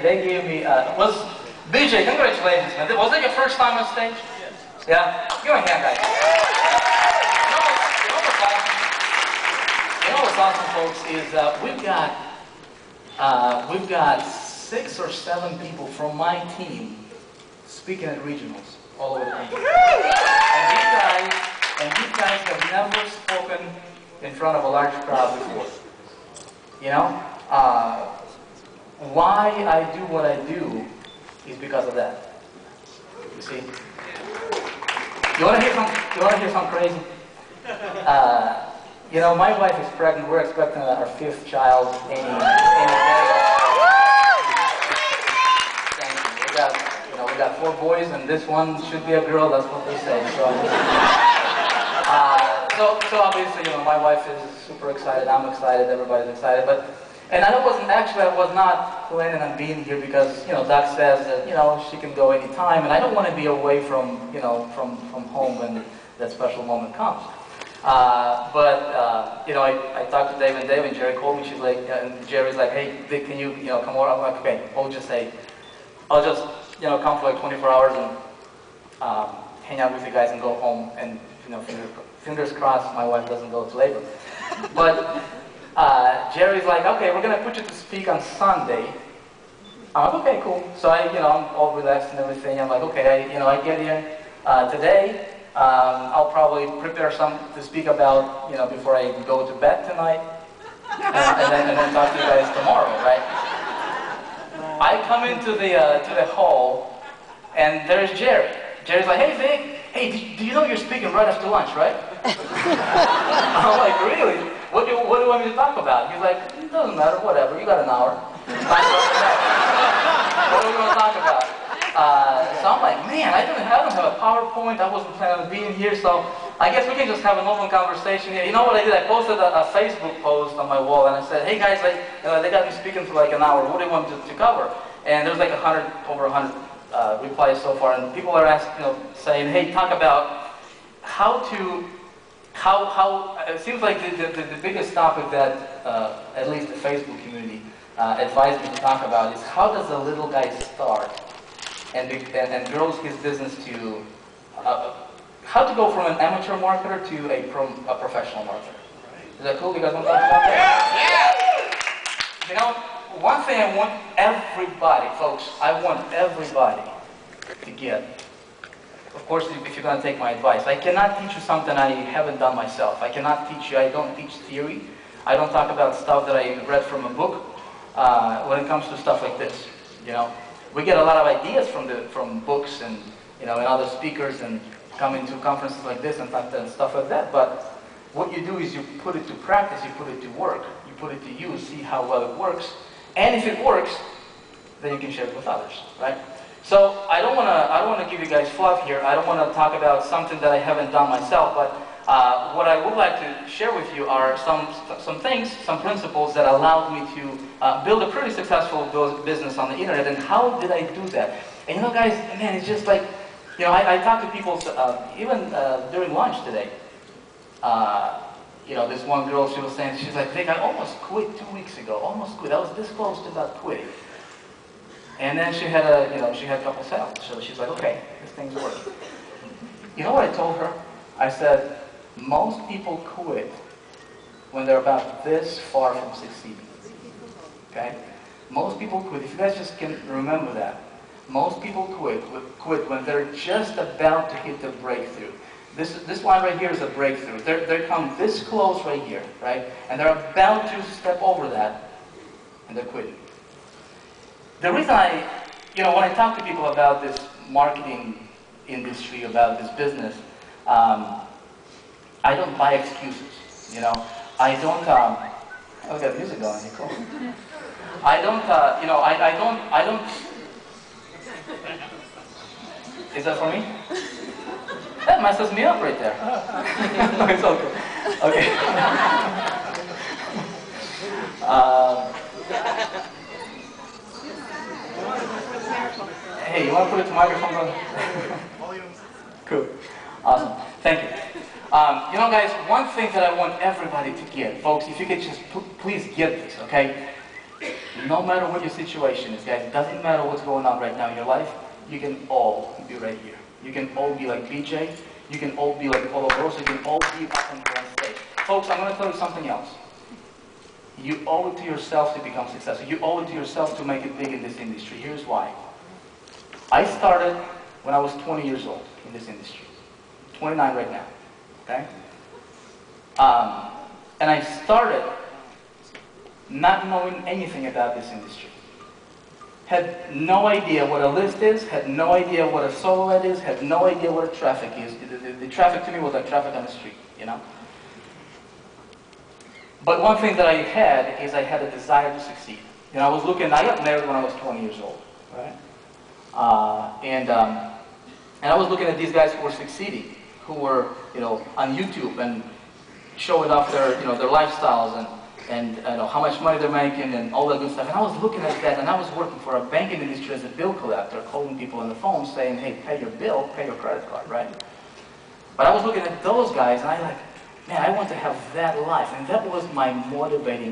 they gave me, BJ, congratulations, man. Was that your first time on stage? Yes. Yeah? Give me a hand, guys. You know what's awesome, folks, is we've got 6 or 7 people from my team speaking at regionals all over the country. And these guys have never spoken in front of a large crowd before. You know? Why I do what I do is because of that. You see? You want to hear something crazy? You know, my wife is pregnant. We're expecting our 5th child any day. We got 4 boys, and this one should be a girl. That's what they say. So obviously, you know, my wife is super excited. I'm excited. Everybody's excited. And I was not planning on being here because, you know, Doc says that, you know, she can go anytime, and I don't want to be away from, you know, from home when that special moment comes. You know, I talked to Dave, and Jerry called me. She's like, and Jerry's like, hey, Vic, can you know, come over? I'm like, okay, I'll just, you know, come for like 24 hours and hang out with you guys and go home. And, you know, fingers crossed my wife doesn't go to labor. But Jerry's like, okay, we're going to put you to speak on Sunday. I'm like, okay, cool. So you know, I'm all relaxed and everything. I'm like, okay, you know, I get here today. I'll probably prepare something to speak about, you know, before I go to bed tonight. And then talk to you guys tomorrow, right? I come into the hall, and there's Jerry. Jerry's like, hey, Vic, hey, do you know you're speaking right after lunch, right? I'm like, really? What do you want me to talk about? He's like, it doesn't matter, whatever, you got an hour. What are we going to talk about? So I'm like, man, I don't have a PowerPoint, I wasn't planning on being here, so I guess we can just have an open conversation here. You know what I did? I posted a Facebook post on my wall, and I said, hey guys, you know, they got me speaking for like an hour, what do you want me to cover? And there's like over 100 replies so far, and people are asking, you know, saying, hey, talk about how it seems like the biggest topic that at least the Facebook community advised me to talk about is how does a little guy start and grows his business to how to go from an amateur marketer to a professional marketer. Is that cool? You guys want to talk about that? Yeah. You know, one thing I want everybody, folks, I want everybody to get. Of course, if you're going to take my advice, I cannot teach you something I haven't done myself. I cannot teach you. I don't teach theory. I don't talk about stuff that I read from a book. When it comes to stuff like this, you know, we get a lot of ideas from books and, you know, and other speakers, and come into conferences like this and stuff like that. But what you do is you put it to practice. You put it to work. You put it to use. See how well it works. And if it works, then you can share it with others, right? So I don't want to give you guys fluff here. I don't want to talk about something that I haven't done myself. But what I would like to share with you are some things, some principles that allowed me to build a pretty successful business on the internet. And how did I do that? And you know, guys, man, it's just like, you know, I talk to people even during lunch today. You know, this one girl, she was saying, she's like, Vic, I almost quit 2 weeks ago. Almost quit. I was this close to not quitting. And then she had a couple sales. So she's like, okay, this thing's working. You know what I told her? I said, most people quit when they're about this far from succeeding. Okay? Most people quit. If you guys just can remember that. Most people quit when they're just about to hit the breakthrough. This line right here is a breakthrough. They come this close right here, right? And they're about to step over that, and they're quitting. The reason when I talk to people about this marketing industry, about this business, I don't buy excuses, you know. I don't, oh, we got music going, cool. I don't, is that for me? That messes me up right there. No, it's okay. Okay. Hey, you want to put it to microphone? Cool. Awesome. Thank you. You know, guys, one thing that I want everybody to get, folks, if you could just please get this, okay? No matter what your situation is, guys, it doesn't matter what's going on right now in your life, you can all be right here. You can all be like BJ, you can all be like Polo Gross, you can all be up and on stage. Folks, I'm going to tell you something else. You owe it to yourself to become successful. You owe it to yourself to make it big in this industry. Here's why. I started when I was 20 years old in this industry. 29 right now, okay? And I started not knowing anything about this industry. Had no idea what a list is, had no idea what a solo ad is, had no idea what a traffic is. The traffic to me was like traffic on the street, you know? But one thing that I had is I had a desire to succeed. You know, I got married when I was 20 years old, right? And I was looking at these guys who were succeeding, who were, you know, on YouTube and showing off their, you know, their lifestyles and you know, how much money they're making and all that good stuff. And I was looking at that, and I was working for a banking industry as a bill collector, calling people on the phone saying, hey, pay your bill, pay your credit card, right? But I was looking at those guys, and I like, man, I want to have that life. And that was my motivator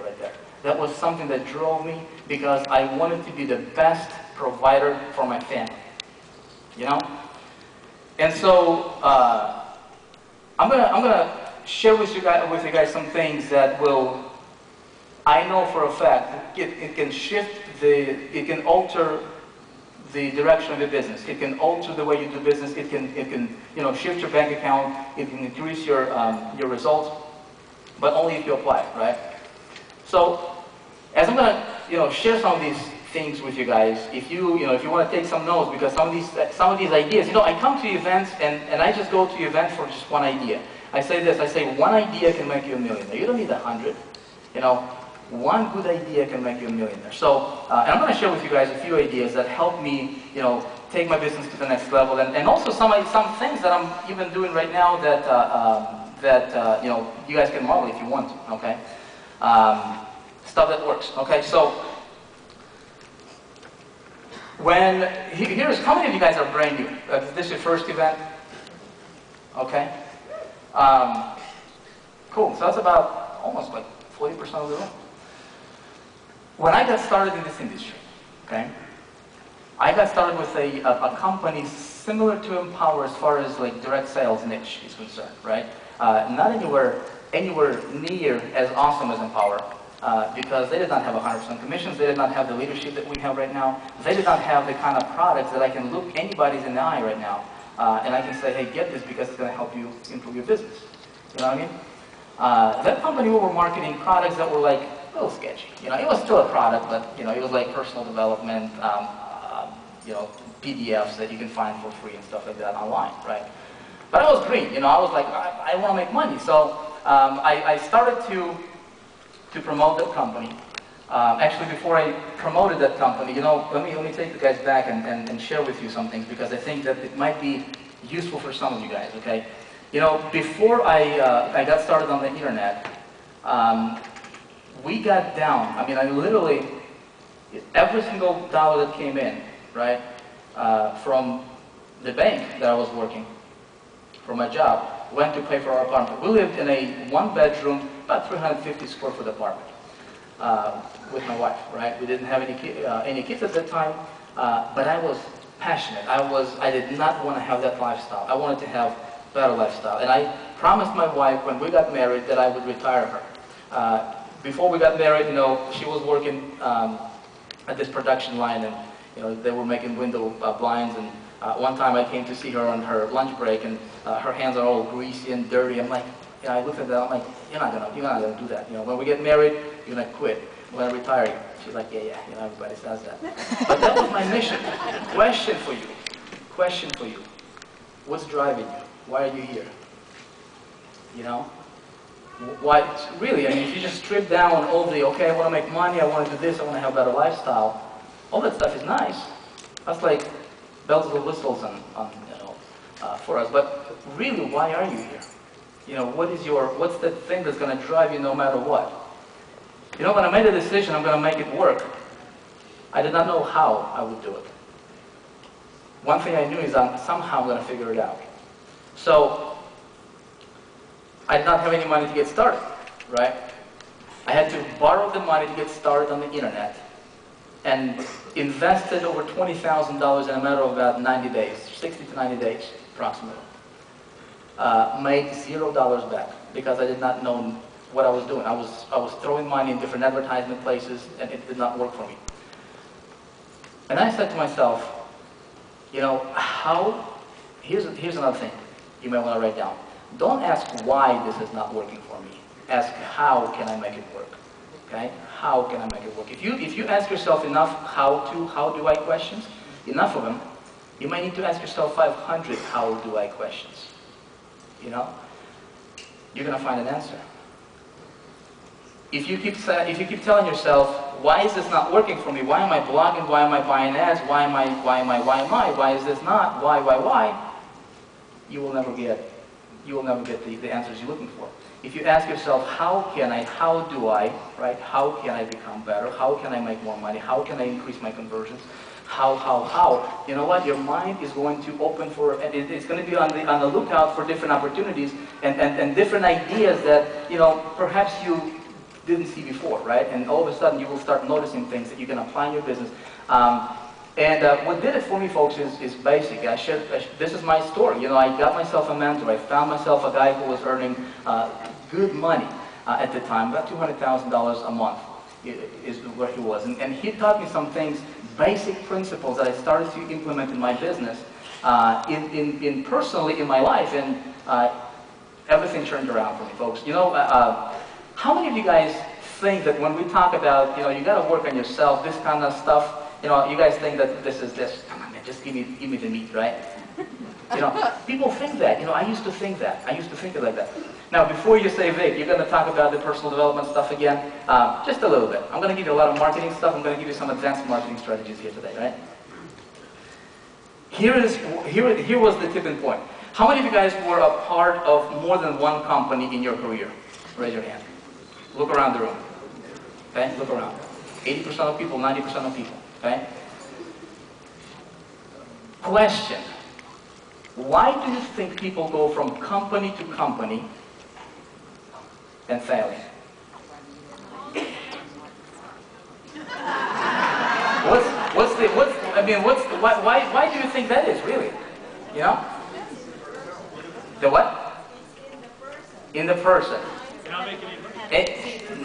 right there. That was something that drove me because I wanted to be the best provider for my family, you know? And so, I'm gonna share with you guys some things that will, I know for a fact, it can shift it can alter the direction of your business. It can alter the way you do business. It can you know, shift your bank account. It can increase your results, but only if you apply it, right? So, as I'm gonna, you know, share some of these things with you guys, if you want to take some notes, because some of these ideas, you know, I come to events and I just go to events for just one idea. I say this, I say one idea can make you a millionaire. You don't need 100, you know. One good idea can make you a millionaire. So, and I'm going to share with you guys a few ideas that help me, you know, take my business to the next level, and also some things that I'm even doing right now that you know, you guys can model if you want to. Okay, stuff that works. Okay, so here's how many of you guys are brand new? Is this your first event? Okay, cool. So that's about almost like 40% of the room. When I got started in this industry, okay, I got started with a company similar to Empower as far as like direct sales niche is concerned, right? Not anywhere near as awesome as Empower, because they did not have 100% commissions, they did not have the leadership that we have right now, they did not have the kind of products that I can look anybody's in the eye right now, and I can say, hey, get this because it's going to help you improve your business. You know what I mean? That company, we were marketing products that were like a little sketchy. You know, it was still a product, but you know, it was like personal development, you know, PDFs that you can find for free and stuff like that online, right? But I was green. You know, I was like, I want to make money, so I started to promote that company. Actually, before I promoted that company, you know, let me take you guys back and share with you some things, because I think that it might be useful for some of you guys. Okay. You know, before I got started on the internet, we got down. I mean, I literally, every single dollar that came in, right, from the bank that I was working, from my job, went to pay for our apartment. We lived in a one-bedroom, about 350 square foot apartment with my wife, right? We didn't have any kids at that time, but I was passionate. I did not want to have that lifestyle. I wanted to have better lifestyle. And I promised my wife when we got married that I would retire her. Before we got married, you know, she was working at this production line, and you know, they were making window blinds. And one time I came to see her on her lunch break, and her hands are all greasy and dirty. I'm like, you know, I looked at that. I'm like, you're not gonna do that. You know, when we get married, you're gonna quit. When I retire, she's like, yeah, you know, everybody says that. But that was my mission. Question for you. What's driving you? Why are you here? You know? Why, really, I mean, if you just strip down all the, okay, I want to make money, I want to do this, I want to have a better lifestyle, all that stuff is nice. That's like bells and whistles on you know, for us. But really, why are you here? You know, what's the thing that's going to drive you no matter what? You know, when I made a decision, I'm going to make it work, I did not know how I would do it. One thing I knew is that somehow I'm going to figure it out. So, I did not have any money to get started, right? I had to borrow the money to get started on the internet, and invested over $20,000 in a matter of about 90 days, 60 to 90 days, approximately. Made $0 back because I did not know what I was doing. I was throwing money in different advertisement places, and it did not work for me. And I said to myself, you know, here's another thing you might want to write down. Don't ask why this is not working for me. Ask how can I make it work. Okay? How can I make it work? If you ask yourself enough how do I questions, enough of them, you might need to ask yourself 500 how do I questions. You know? You're going to find an answer. If you keep telling yourself, why is this not working for me? Why am I blogging? Why am I buying ads? Why is this not? Why? You will never get the answers you're looking for. If you ask yourself, how do I, right? How can I become better? How can I make more money? How can I increase my conversions? How? You know what? Your mind is going to open for, and it's going to be on the lookout for different opportunities and different ideas that, you know, perhaps you didn't see before, right? And all of a sudden you will start noticing things that you can apply in your business. What did it for me, folks, is basic. This is my story. You know, I got myself a mentor. I found myself a guy who was earning good money at the time, about $200,000 a month is where he was. And he taught me some things, basic principles that I started to implement in my business, personally in my life, and everything turned around for me, folks. You know, how many of you guys think that when we talk about, you know, you got to work on yourself, this kind of stuff, you know, you guys think that this is this, come on man, just give me the meat, right? You know, people think that. You know, I used to think that. I used to think it like that. Now, before you say, Vic, you're going to talk about the personal development stuff again, just a little bit. I'm going to give you a lot of marketing stuff. I'm going to give you some advanced marketing strategies here today, right? Here was the tipping point. How many of you guys were a part of more than one company in your career? Raise your hand. Look around the room. Okay, look around. 80% of people, 90% of people. Okay? Question. Why do you think people go from company to company and failing? Why do you think that is, really? You know? The what? In the person.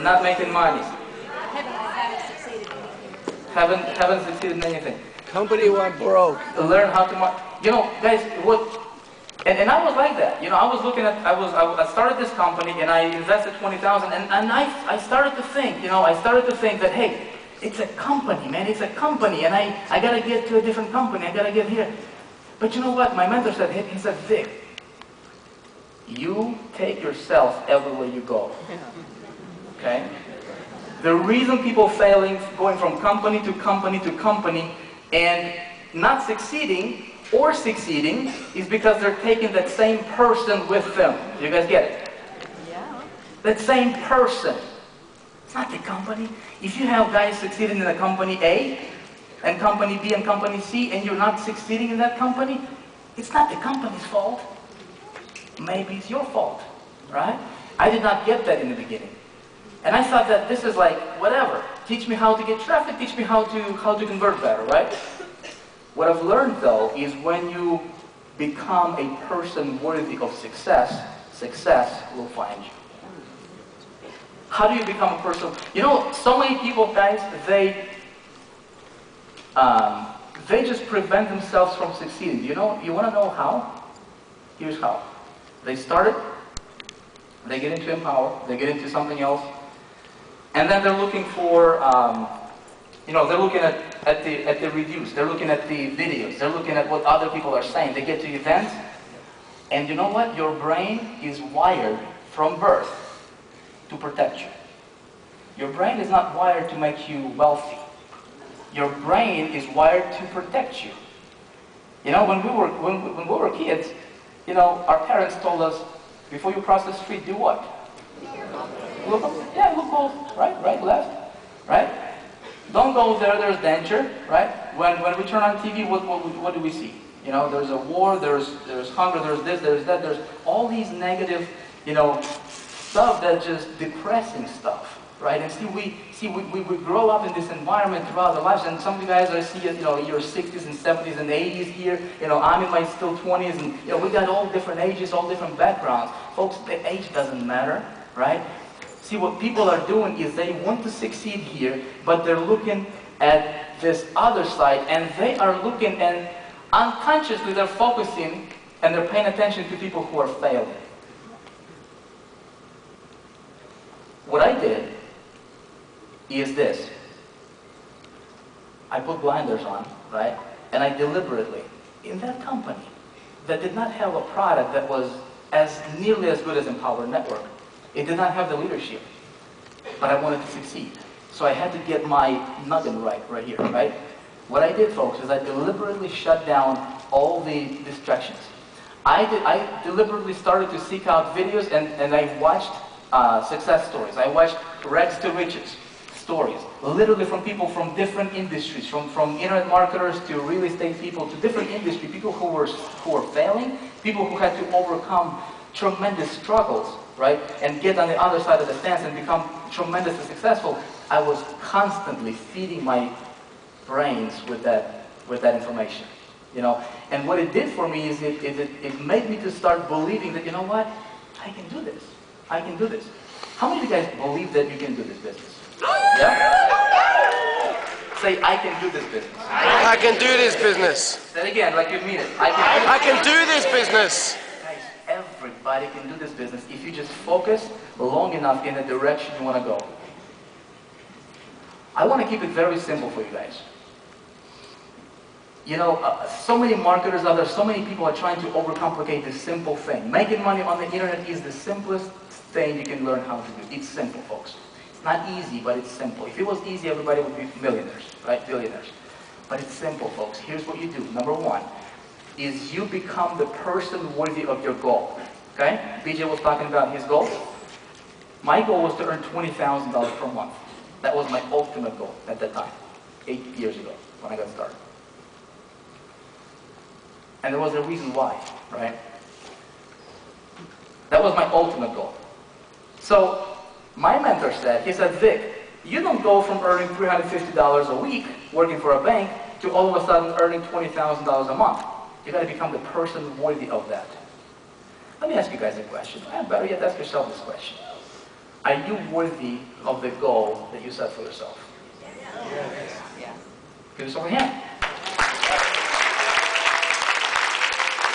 Not making money. Haven't succeeded in anything. Company went broke. Learn how to, you know, guys. And I was like that. You know, I was looking at. I started this company and I invested $20,000, and I started to think. You know, I started to think that, hey, it's a company, man. It's a company, and I gotta get to a different company. I gotta get here. But you know what? My mentor said. He said, Vic, you take yourself everywhere you go. Okay. The reason people failing, going from company to company to company, and not succeeding or succeeding, is because they're taking that same person with them. You guys get it? Yeah. That same person. It's not the company. If you have guys succeeding in a company A, and company B and company C, and you're not succeeding in that company, it's not the company's fault. Maybe it's your fault, right? I did not get that in the beginning. And I thought that this is like, whatever. Teach me how to get traffic, teach me how to convert better, right? What I've learned, though, is when you become a person worthy of success, success will find you. How do you become a person? You know, so many people, guys, they just prevent themselves from succeeding. You know, you want to know how? Here's how. They start it, they get into Empower, they get into something else, and then they're looking for, you know, they're looking at the reviews, they're looking at the videos, they're looking at what other people are saying. They get to events, and you know what? Your brain is wired from birth to protect you. Your brain is not wired to make you wealthy. Your brain is wired to protect you. You know, when we were kids, you know, our parents told us, before you cross the street, do what? Look both, right, left, right? Don't go there, there's danger, right? When we turn on TV, what do we see? You know, there's a war, there's hunger, there's this, there's that, there's all these negative, you know, stuff that's just depressing stuff. right? And we grow up in this environment throughout our lives, and some of you guys are in your 60s and 70s and 80s here. I'm in my still 20s, and we got all different ages, all different backgrounds. Folks, the age doesn't matter, right? See, what people are doing is they want to succeed here, but they're looking at this other side, and they are looking, and unconsciously they're focusing and they're paying attention to people who are failing. What I did is this. I put blinders on, right? And I deliberately, in that company that did not have a product that was nearly as good as Empower Network, it did not have the leadership, but I wanted to succeed. So I had to get my noggin right here, right? What I did, folks, is I deliberately shut down all the distractions. I deliberately started to seek out videos, and I watched success stories. I watched rags to riches stories, literally from people from different industries, from internet marketers to real estate people to different industry, people who were failing, people who had to overcome tremendous struggles, right, and get on the other side of the fence and become tremendously successful. I was constantly feeding my brains with that information, And what it did for me is it made me to start believing that, you know what, I can do this. I can do this. How many of you guys believe that you can do this business? Yeah? Say, I can do this business. I can do this business. Say it again, like you mean it. I can do this business. Guys, everybody can do this business if you just focus long enough in the direction you want to go. I want to keep it very simple for you guys. So many marketers out there, so many people are trying to overcomplicate this simple thing. Making money on the internet is the simplest thing you can learn how to do. It's simple, folks. It's not easy, but it's simple. If it was easy, everybody would be millionaires, right? Billionaires. But it's simple, folks. Here's what you do. Number one is you become the person worthy of your goal. Okay? BJ was talking about his goals. My goal was to earn $20,000 per month. That was my ultimate goal at that time, 8 years ago, when I got started. And there was a reason why, right? That was my ultimate goal. So, my mentor said, he said, Vic, you don't go from earning $350 a week working for a bank to all of a sudden earning $20,000 a month. You got to become the person worthy of that. Let me ask you guys a question. Better yet, ask yourself this question. Are you worthy of the goal that you set for yourself? Yes. Yeah. Give yourself a hand.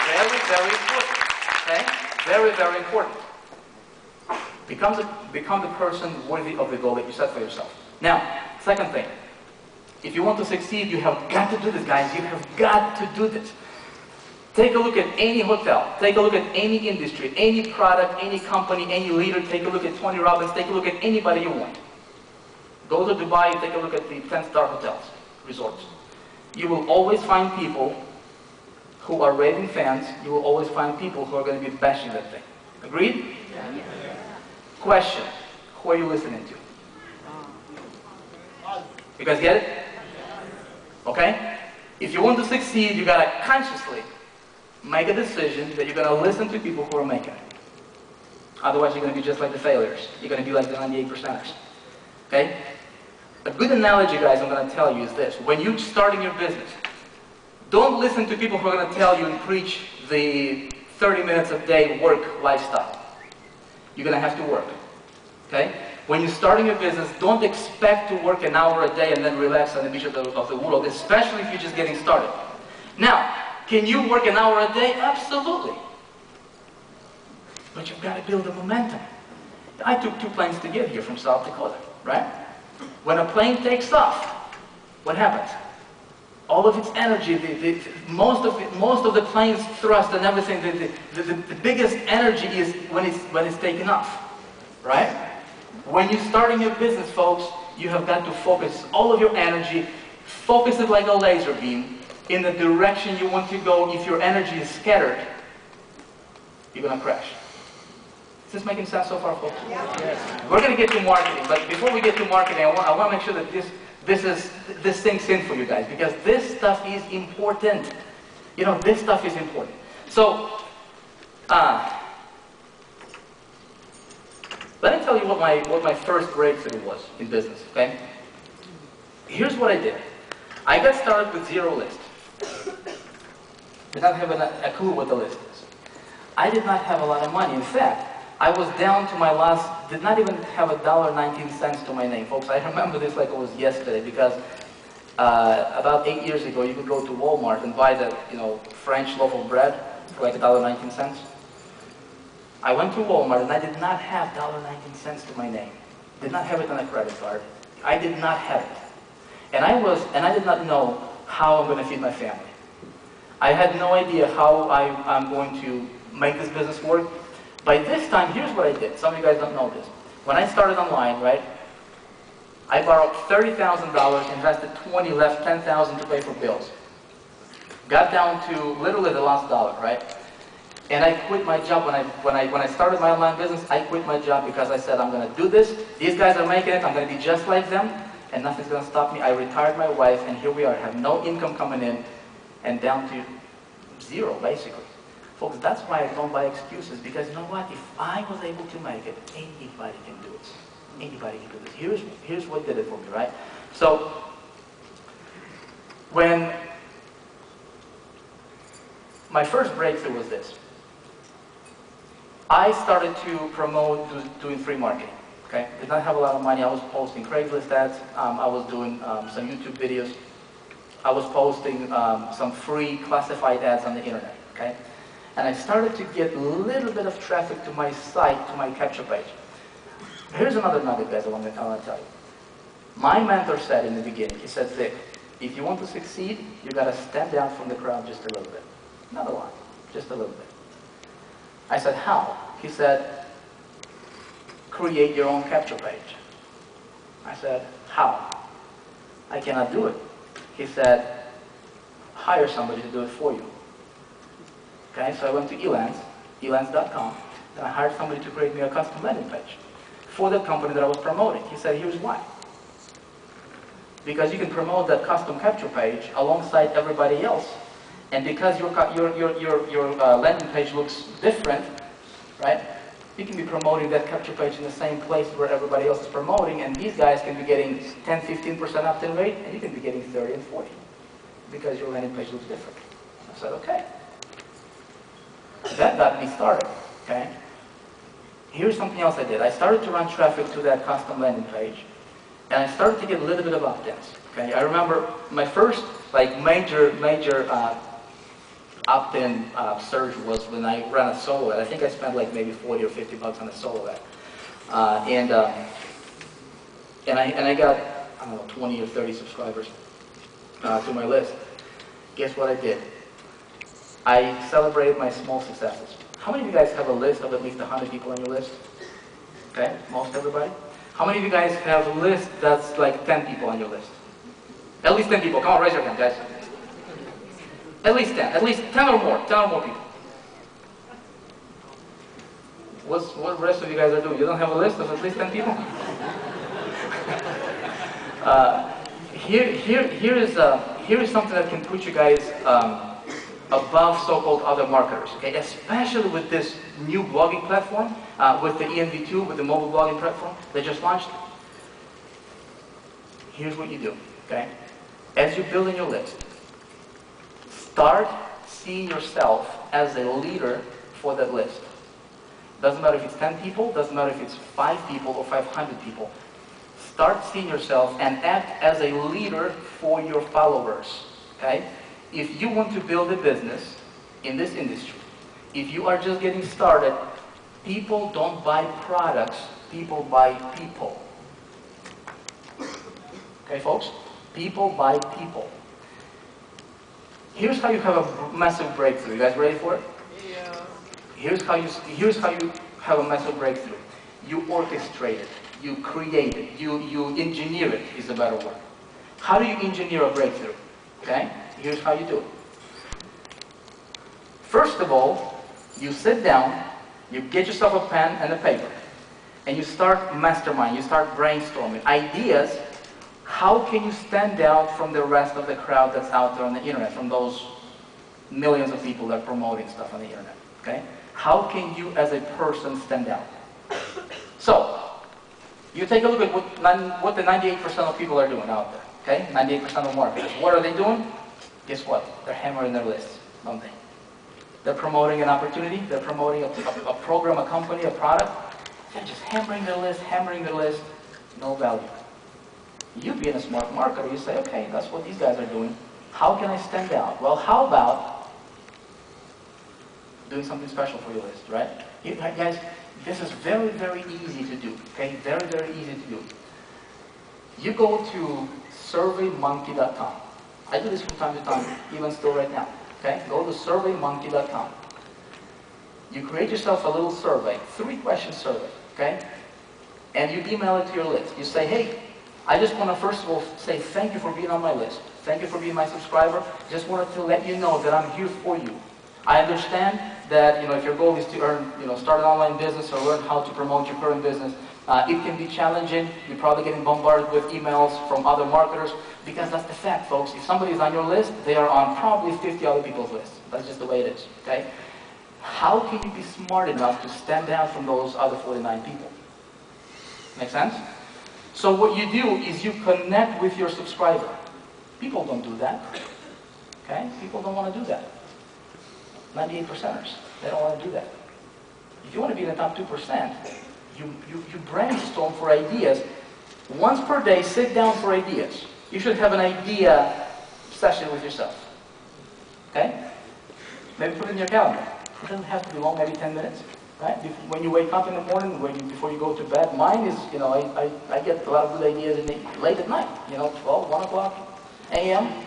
Very, very important. Okay? Very, very important. Become the person worthy of the goal that you set for yourself. Now, second thing. If you want to succeed, you have got to do this, guys. You have got to do this. Take a look at any hotel. Take a look at any industry, any product, any company, any leader. Take a look at Tony Robbins. Take a look at anybody you want. Go to Dubai and take a look at the 10-star hotels, resorts. You will always find people who are raving fans. You will always find people who are going to be bashing that thing. Agreed? Yeah. Question. Who are you listening to? You guys get it? Okay? If you want to succeed, you got to consciously make a decision that you're going to listen to people who are making it. Otherwise, you're going to be just like the failures. You're going to be like the 98%ers. Okay? A good analogy, guys, I'm going to tell you is this. When you're starting your business, don't listen to people who are going to tell you and preach the 30 minutes a day work lifestyle. You're going to have to work. Okay? When you're starting your business, don't expect to work an hour a day and then relax on the beach of the world, especially if you're just getting started. Now, can you work an hour a day? Absolutely. But you've got to build the momentum. I took 2 planes to get here from South Dakota, right? When a plane takes off, what happens? All of its energy, most of the plane's thrust and everything, the biggest energy is when it's taken off, right? When you're starting your business, folks, you have got to focus all of your energy, focus it like a laser beam in the direction you want to go. If your energy is scattered, you're going to crash. Is this making sense so far, folks? Yes. We're going to get to marketing, but before we get to marketing, I want to make sure that this sinks in for you guys, because this stuff is important. This stuff is important. So, Let me tell you what my first breakthrough was in business, okay? Here's what I did. I got started with zero list. Did not have a clue what the list is. I did not have a lot of money. In fact, I was down to my last, did not even have $1.19 to my name. Folks, I remember this like it was yesterday because about 8 years ago, you could go to Walmart and buy the, French loaf of bread for like $1.19. I went to Walmart and I did not have $1.19 to my name. Did not have it on a credit card. I did not have it. And I did not know how I'm going to feed my family. I had no idea how I'm going to make this business work. By this time, here's what I did. Some of you guys don't know this. When I started online, right, I borrowed $30,000, invested 20, left 10,000 to pay for bills. Got down to literally the last dollar, right? And I quit my job when I started my online business. I quit my job because I said I'm going to do this. These guys are making it. I'm going to be just like them, and nothing's going to stop me. I retired my wife, and here we are. I have no income coming in, and down to zero, basically. Folks, that's why I don't buy excuses, because you know what? If I was able to make it, anybody can do it. Anybody can do this. Here's what did it for me, right? So, when my first breakthrough was this. I started to promote doing free marketing, okay? Did not have a lot of money. I was posting Craigslist ads. I was doing some YouTube videos. I was posting some free classified ads on the internet, okay? And I started to get a little bit of traffic to my site, to my capture page. Here's another nugget, guys, I want to tell you. My mentor said in the beginning, he said, Vic, if you want to succeed, you got to stand out from the crowd just a little bit. Not a lot, just a little bit. I said, how? He said, create your own capture page. I said, how? I cannot do it. He said, hire somebody to do it for you. Okay, so I went to elance.com, and I hired somebody to create me a custom landing page for the company that I was promoting. He said, here's why. Because you can promote that custom capture page alongside everybody else. And because your landing page looks different, right? You can be promoting that capture page in the same place where everybody else is promoting, and these guys can be getting 10, 15% opt-in rate, and you can be getting 30 and 40 because your landing page looks different. I said, okay. That got me started, okay? Here's something else I did. I started to run traffic to that custom landing page, and I started to get a little bit of opt-ins, okay? I remember my first major opt-in surge was when I ran a solo ad. I think I spent like maybe 40 or 50 bucks on a solo ad. And I got, I don't know, 20 or 30 subscribers to my list. Guess what I did? I celebrated my small successes. How many of you guys have a list of at least 100 people on your list? Okay, most everybody. How many of you guys have a list that's like 10 people on your list? At least 10 people. Come on, raise your hand, guys. At least 10. At least 10 or more. 10 or more people. What the rest of you guys are doing? You don't have a list of at least 10 people? Here is something that can put you guys above so-called other marketers, okay? Especially with this new blogging platform, with the ENV2, with the mobile blogging platform they just launched. Here's what you do, okay? As you're building your list, start seeing yourself as a leader for that list. Doesn't matter if it's 10 people, doesn't matter if it's 5 people or 500 people. Start seeing yourself and act as a leader for your followers, okay? If you want to build a business in this industry, if you are just getting started, people don't buy products, people buy people. Okay, folks? People buy people. Here's how you have a massive breakthrough. You guys ready for it? Yeah. Here's how you have a massive breakthrough. You orchestrate it. You create it. You engineer it is a better word. How do you engineer a breakthrough? Okay? Here's how you do it. First of all, you sit down, you get yourself a pen and a paper, and you start masterminding, you start brainstorming ideas. How can you stand out from the rest of the crowd that's out there on the internet, from those millions of people that are promoting stuff on the internet, okay? How can you as a person stand out? So, you take a look at what the 98% of people are doing out there. Okay? 98% of marketers. What are they doing? Guess what? They're hammering their lists, don't they? They're promoting an opportunity. They're promoting a program, a company, a product. They're just hammering their list. No value. You being a smart marketer, you say, okay, that's what these guys are doing. How can I stand out? Well, how about doing something special for your list, right? Guys, this is very, very easy to do, okay? Very, very easy to do. You go to surveymonkey.com. I do this from time to time, even still right now, okay? Go to surveymonkey.com. You create yourself a little survey, 3-question survey, okay? And you email it to your list. You say, hey, I just want to first of all say thank you for being on my list. Thank you for being my subscriber. Just wanted to let you know that I'm here for you. I understand that, if your goal is to earn, start an online business or learn how to promote your current business, it can be challenging. You're probably getting bombarded with emails from other marketers, because that's the fact, folks. If somebody's on your list, they are on probably 50 other people's lists. That's just the way it is, okay? How can you be smart enough to stand out from those other 49 people? Make sense? So what you do is you connect with your subscriber. People don't do that, okay? People don't want to do that. 98%ers, they don't want to do that. If you want to be in the top 2%, you brainstorm for ideas. Once per day, sit down for ideas. You should have an idea session with yourself. Okay? Maybe put it in your calendar. It doesn't have to be long, maybe 10 minutes. Right? When you wake up in the morning, before you go to bed, mine is, I get a lot of good ideas late at night. 12, 1 o'clock a.m.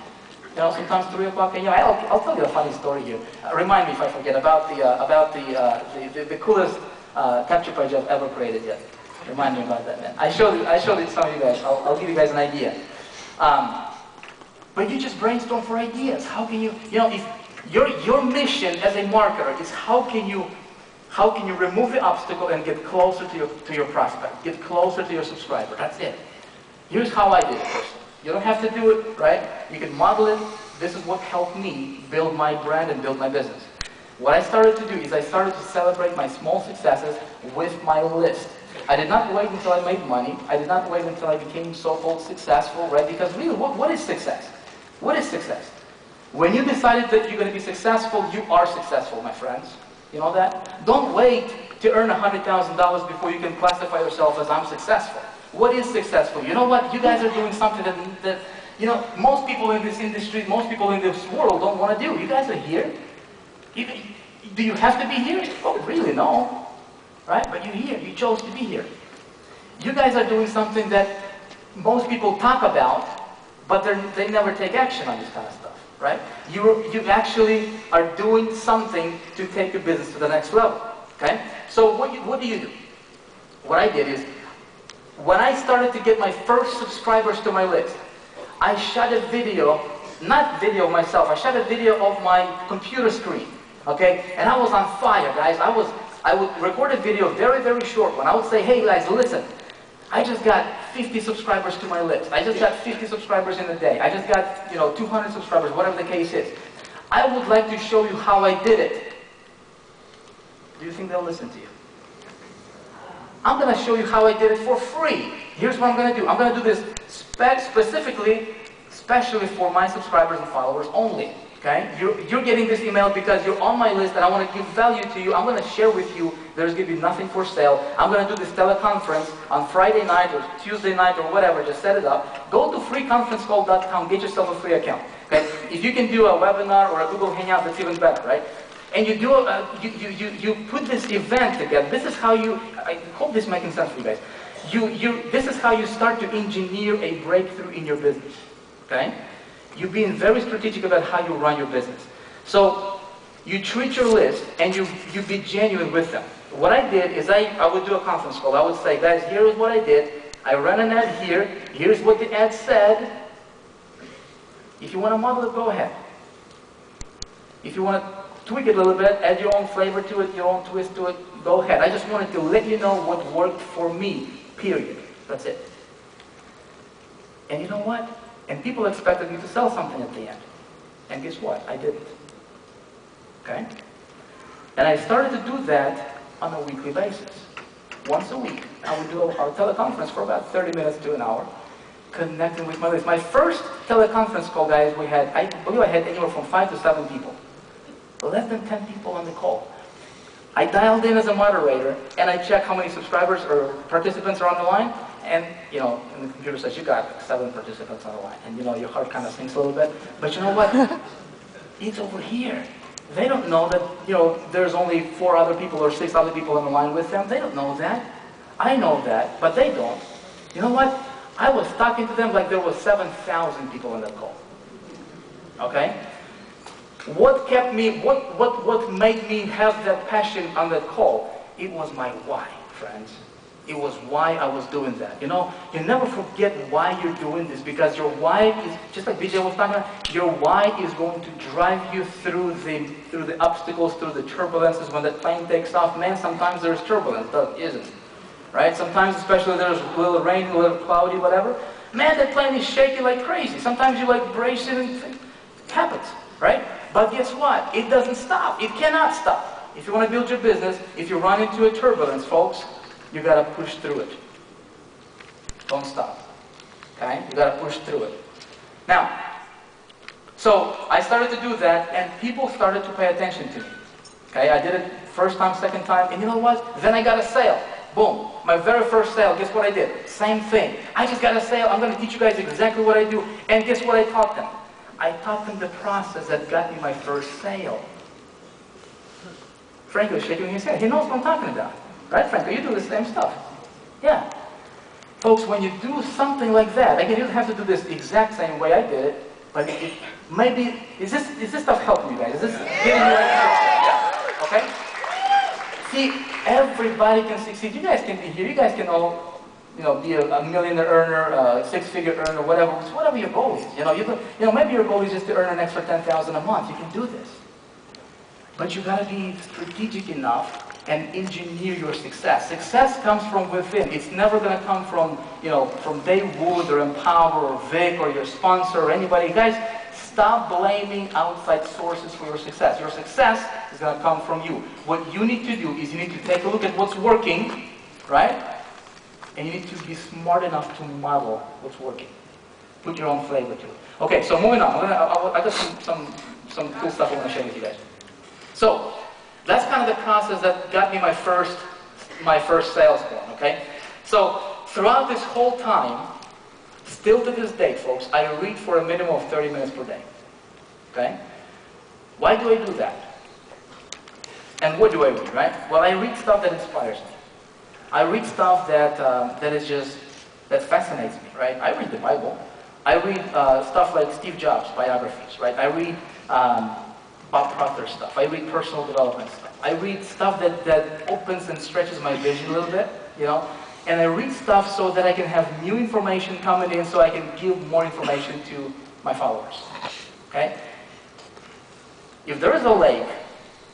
Sometimes 3 o'clock a.m. I'll tell you a funny story here. Remind me if I forget about the coolest capture page I've ever created yet. Remind me about that, man. I showed it to some of you guys. I'll give you guys an idea. But you just brainstorm for ideas. How can you, if your mission as a marketer is how can you remove the obstacle and get closer to your prospect, get closer to your subscriber? That's it. Here's how I did it first. You don't have to do it, right? You can model it. This is what helped me build my brand and build my business. What I started to do is I started to celebrate my small successes with my list. I did not wait until I made money. I did not wait until I became so-called successful, right? Because really, what is success? What is success? When you decided that you're going to be successful, you are successful, my friends. You know that? Don't wait to earn $100,000 before you can classify yourself as I'm successful. What is successful? You know what? You guys are doing something that most people in this industry, most people in this world don't want to do. You guys are here. Do you have to be here? Oh, really? No. Right? But you're here. You chose to be here. You guys are doing something that most people talk about, but they never take action on this kind of stuff. Right? You actually are doing something to take your business to the next level. Okay? So what do you do? What I did is, when I started to get my first subscribers to my list, I shot a video, not video of myself, I shot a video of my computer screen. Okay? And I was on fire, guys. I would record a video, very, very short one. I would say, hey guys, listen, I just got 50 subscribers to my list. I just got 50 subscribers in a day. I just got, 200 subscribers, whatever the case is. I would like to show you how I did it. Do you think they'll listen to you? I'm going to show you how I did it for free. Here's what I'm going to do. I'm going to do this especially for my subscribers and followers only. Okay? You're getting this email because you're on my list and I want to give value to you. I'm going to share with you. There's going to be nothing for sale. I'm going to do this teleconference on Friday night or Tuesday night or whatever. Just set it up. Go to freeconferencecall.com. Get yourself a free account. Okay? If you can do a webinar or a Google Hangout, that's even better, right? And you do you put this event together. This is how I hope this is making sense for you guys. This is how you start to engineer a breakthrough in your business. Okay? You're being very strategic about how you run your business. So you treat your list and you be genuine with them. What I did is I would do a conference call. I would say, guys, here is what I did. I ran an ad here. Here's what the ad said. If you want to model it, go ahead. If you want to tweak it a little bit, add your own flavor to it, your own twist to it, go ahead. I just wanted to let you know what worked for me, period. That's it. And you know what? And people expected me to sell something at the end. And guess what? I didn't. Okay? And I started to do that on a weekly basis. once a week, I would do our teleconference for about 30 minutes to an hour, connecting with my list. My first teleconference call, guys, I believe I had anywhere from 5 to 7 people. Less than 10 people on the call. I dialed in as a moderator, and I checked how many subscribers or participants are on the line, and, you know, and the computer says, you got 7 participants on the line. And, you know, your heart kind of sinks a little bit. But you know what? It's over here. They don't know that, you know, there's only 4 other people or 6 other people on the line with them. They don't know that. I know that, but they don't. You know what? I was talking to them like there was 7,000 people on that call. Okay? What kept me, what made me have that passion on that call? It was my why, friends. It was why I was doing that. You know, you never forget why you're doing this, because your why is, just like BJ was talking about, your why is going to drive you through the obstacles, through the turbulences. When that plane takes off, man, sometimes there's turbulence, there isn't. Right? Sometimes, especially there's a little rain, a little cloudy, whatever. Man, that plane is shaking like crazy. Sometimes you like brace it and it happens, right? But guess what? It doesn't stop. It cannot stop. If you want to build your business, if you run into a turbulence, folks, you got to push through it. Don't stop. Okay? You got to push through it. Now, so I started to do that, and people started to pay attention to me. Okay? I did it first time, second time, and you know what? Then I got a sale. Boom. My very first sale, guess what I did? Same thing. I just got a sale. I'm going to teach you guys exactly what I do. And guess what I taught them? I taught them the process that got me my first sale. Franco is shaking his head. He knows what I'm talking about. Right, Franco? You do the same stuff. Yeah. Folks, when you do something like that, again, you don't have to do this exact same way I did it, but maybe, is this stuff helping you guys? Is this giving you yeah. Okay? See, everybody can succeed. You guys can be here. You guys can all, you know, be a millionaire earner, a 6-figure earner, whatever your goal is. You know, maybe your goal is just to earn an extra $10,000 a month. You can do this. But you got to be strategic enough and engineer your success. Success comes from within. It's never going to come from, you know, from Dave Wood or Empower or Vic or your sponsor or anybody. Guys, stop blaming outside sources for your success. Your success is going to come from you. What you need to do is you need to take a look at what's working, right? And you need to be smart enough to model what's working. Put your own flavor to it. Okay, so moving on. I got some cool stuff I want to share with you guys. So, that's kind of the process that got me my first sales going, okay? So, throughout this whole time, still to this day, folks, I read for a minimum of 30 minutes per day, okay? Why do I do that? And what do I read, right? Well, I read stuff that inspires me. I read stuff that that fascinates me, right? I read the Bible. I read stuff like Steve Jobs biographies, right? I read Bob Proctor stuff. I read personal development stuff. I read stuff that opens and stretches my vision a little bit, you know? And I read stuff so that I can have new information coming in so I can give more information to my followers, okay? If there is a lake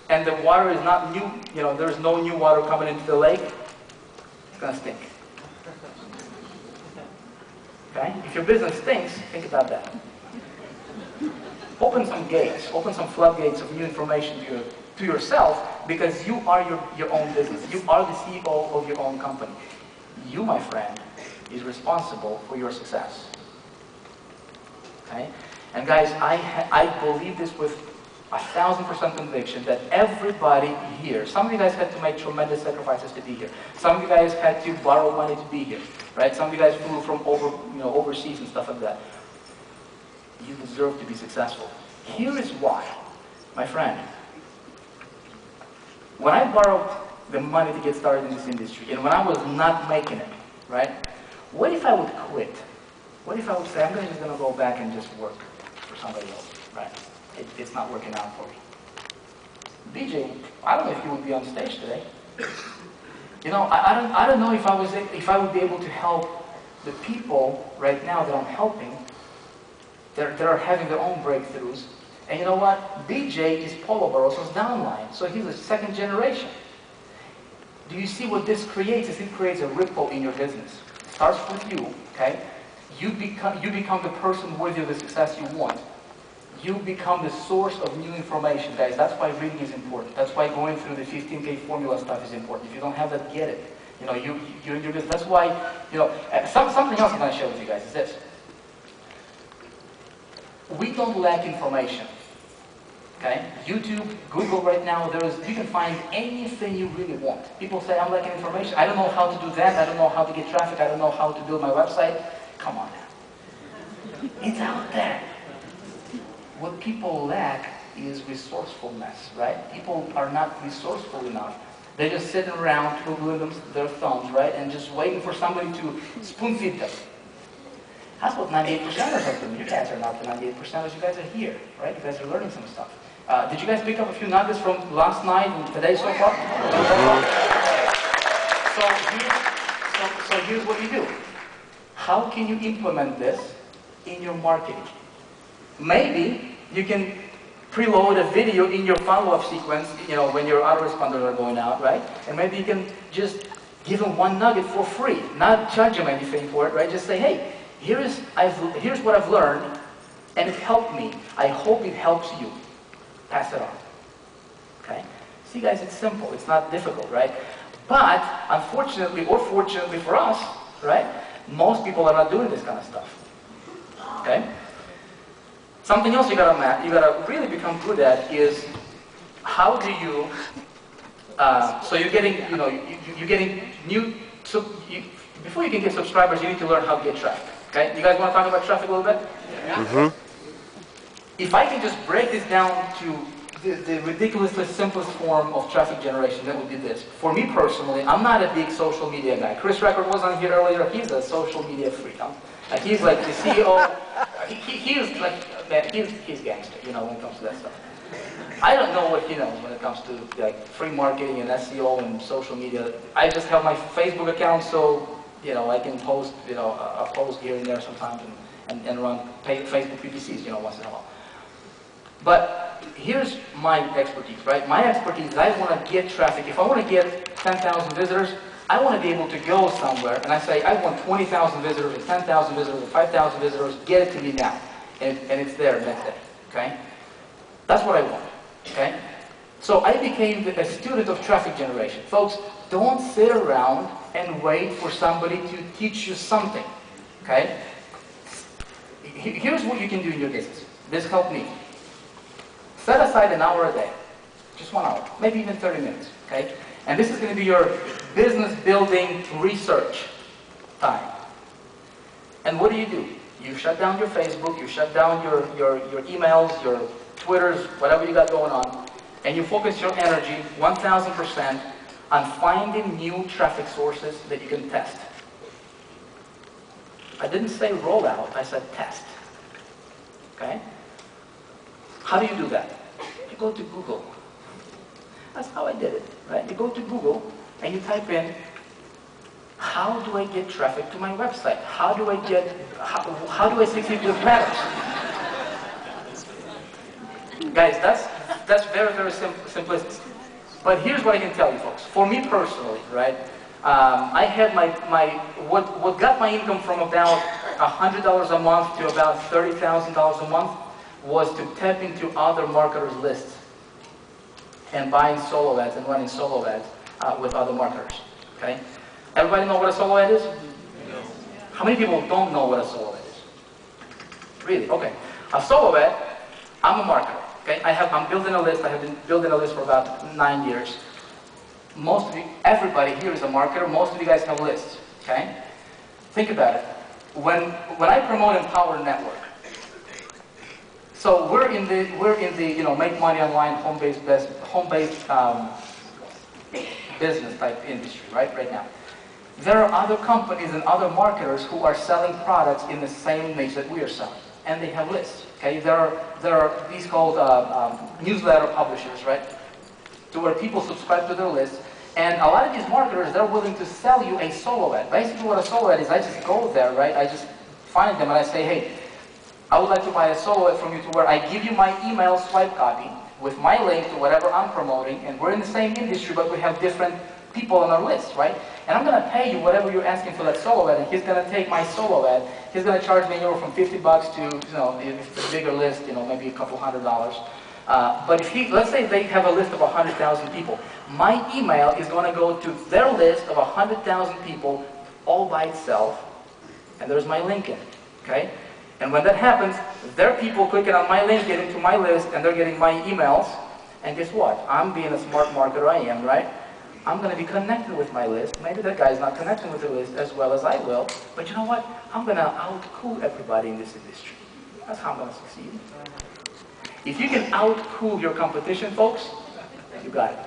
and the water is not new, you know, there's no new water coming into the lake, it's gonna stink. Okay? If your business stinks, think about that. Open some gates, open some floodgates of new information to yourself, because you are your own business. You are the CEO of your own company. You, my friend, is responsible for your success. Okay? And guys, I believe this with 1,000% conviction that everybody here, some of you guys had to make tremendous sacrifices to be here. Some of you guys had to borrow money to be here, right? Some of you guys flew from overseas and stuff like that. You deserve to be successful. Here is why, my friend. When I borrowed the money to get started in this industry, and when I was not making it, right? What if I would quit? What if I would say, I'm just going to go back and just work for somebody else, right? It's not working out for me. BJ, I don't know if you would be on stage today. You know, I don't know if I would be able to help the people right now that I'm helping. That are having their own breakthroughs. And you know what? BJ is Paulo Barroso's downline, so he's a second generation. Do you see what this creates? It creates a ripple in your business. It starts with you, okay? You become the person worthy of the success you want. You become the source of new information, guys. That's why reading is important. That's why going through the 15K formula stuff is important. If you don't have that, get it. You know, you're in your business. That's why, you know, something else I'm going to share with you guys is this. We don't lack information. Okay? YouTube, Google right now, you can find anything you really want. People say, I'm lacking information. I don't know how to do that. I don't know how to get traffic. I don't know how to build my website. Come on now. It's out there. What people lack is resourcefulness, right? People are not resourceful enough. They're just sitting around twiddling their thumbs, right? And just waiting for somebody to spoon feed them. That's what 98%ers are doing. You guys are not the 98%ers. You guys are here, right? You guys are learning some stuff. Did you guys pick up a few nuggets from last night and today so far? So here's what you do. How can you implement this in your marketing? Maybe you can preload a video in your follow-up sequence, you know, when your autoresponders are going out, right? And maybe you can just give them one nugget for free, not charge them anything for it, right? Just say, hey, here's what I've learned, and it helped me. I hope it helps you. Pass it on. Okay? See, guys, it's simple. It's not difficult, right? But unfortunately, or fortunately for us, right? Most people are not doing this kind of stuff. Okay? Something else you gotta really become good at is how do you? So you're getting, you know, you're getting new. So before you can get subscribers, you need to learn how to get traffic. Okay? You guys want to talk about traffic a little bit? Yeah. Mm-hmm. If I can just break this down to the ridiculously simplest form of traffic generation, that would be this. For me personally, I'm not a big social media guy. Chris Record was on here earlier. He's a social media freak. Like he's like the CEO. He's like, man, he's gangster, you know, when it comes to that stuff. I don't know what he knows when it comes to like free marketing and SEO and social media. I just have my Facebook account, so you know I can post, you know, a post here and there sometimes and run Facebook PPCs, you know, once in a while. But here's my expertise, right? My expertise is I want to get traffic. If I want to get 10,000 visitors, I want to be able to go somewhere and I say, I want 20,000 visitors or 10,000 visitors or 5,000 visitors, get it to me now. And it's there next day, okay? That's what I want, okay? So I became a student of traffic generation. Folks, don't sit around and wait for somebody to teach you something, okay? Here's what you can do in your business. This helped me. Set aside an hour a day, just 1 hour, maybe even 30 minutes, okay? And this is going to be your business building research time. And what do? You shut down your Facebook, you shut down your emails, your Twitters, whatever you got going on, and you focus your energy 1,000% on finding new traffic sources that you can test. I didn't say roll out, I said test. Okay? How do you do that? You go to Google. That's how I did it, right? You go to Google and you type in, how do I get traffic to my website? How do I succeed with matters? Guys, that's very, very simplistic. But here's what I can tell you, folks. For me personally, right? I had what got my income from about $100 a month to about $30,000 a month was to tap into other marketers' lists and buying solo ads and running solo ads with other marketers. Okay? Everybody know what a solo ad is? No. How many people don't know what a solo ad is? Really? Okay. A solo ad, I'm a marketer. Okay? I'm building a list. I have been building a list for about 9 years. Most of you, everybody here is a marketer. Most of you guys have lists. Okay? Think about it. When I promote Empower Network, so we're in the you know, make money online home-based business type industry, right now. There are other companies and other marketers who are selling products in the same niche that we are selling, and they have lists. Okay, there are these called newsletter publishers, right? To where people subscribe to their list, and a lot of these marketers, they're willing to sell you a solo ad. Basically, what a solo ad is, I just go there, right? I just find them and I say, hey, I would like to buy a solo ad from you, to where I give you my email swipe copy with my link to whatever I'm promoting, and we're in the same industry, but we have different people on our list, right? And I'm going to pay you whatever you're asking for that solo ad, and he's going to take my solo ad. He's going to charge me anywhere from $50 to, you know, if it's a bigger list, you know, maybe a couple $100. But if let's say they have a list of 100,000 people, my email is going to go to their list of 100,000 people all by itself, and there's my link in, okay? And when that happens, their people clicking on my link, get into my list, and they're getting my emails, and guess what? I'm being a smart marketer I am, right? I'm going to be connected with my list. Maybe that guy's not connecting with the list as well as I will, but you know what? I'm going to out-cool everybody in this industry. That's how I'm going to succeed. If you can out-cool your competition, folks, you got it.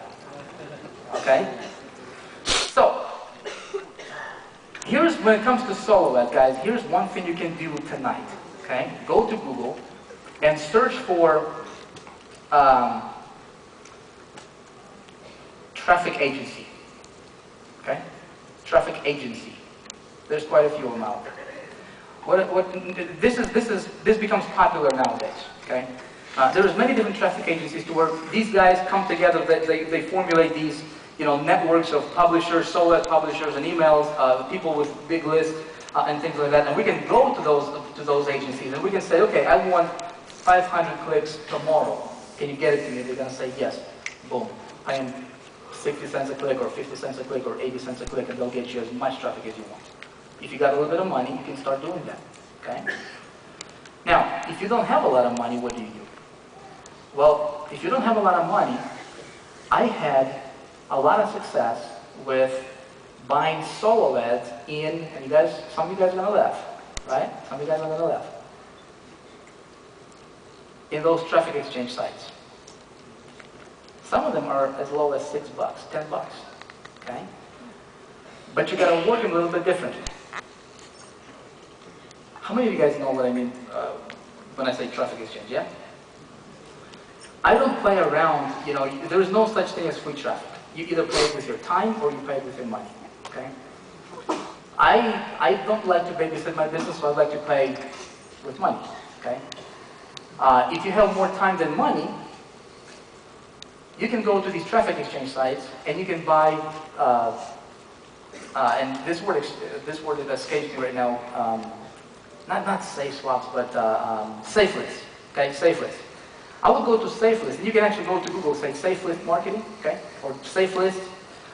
Okay? So, here's, when it comes to solo ads, guys, here's one thing you can do tonight. Okay? Go to Google and search for traffic agency. Okay? Traffic agency. There's quite a few of them out there. This becomes popular nowadays. Okay? There's many different traffic agencies to where these guys come together. They formulate these, networks of publishers, solo ad publishers, and emails, people with big lists, and things like that. And we can go to those agencies and we can say, okay, I want 500 clicks tomorrow. Can you get it to me? They're going to say yes. Boom. I am 60 cents a click, or 50 cents a click, or 80 cents a click, and they'll get you as much traffic as you want. If you got a little bit of money, you can start doing that. Okay? Now, if you don't have a lot of money, what do you do? Well, if you don't have a lot of money, I had a lot of success with buying solo ads in, and some of you guys are going to laugh, right? Some of you guys are going to laugh. In those traffic exchange sites. Some of them are as low as $6, $10, okay? But you got to work them a little bit differently. How many of you guys know what I mean when I say traffic exchange, yeah? I don't play around, there is no such thing as free traffic. You either pay it with your time or you pay it with your money, okay? I don't like to babysit my business, so I like to pay with money, okay? If you have more time than money, you can go to these traffic exchange sites and you can buy, and this word escapes me right now, not safe swaps, but safe lists, okay, safe lists. I would go to safe list, and you can actually go to Google, say safe list marketing, okay, or safe list,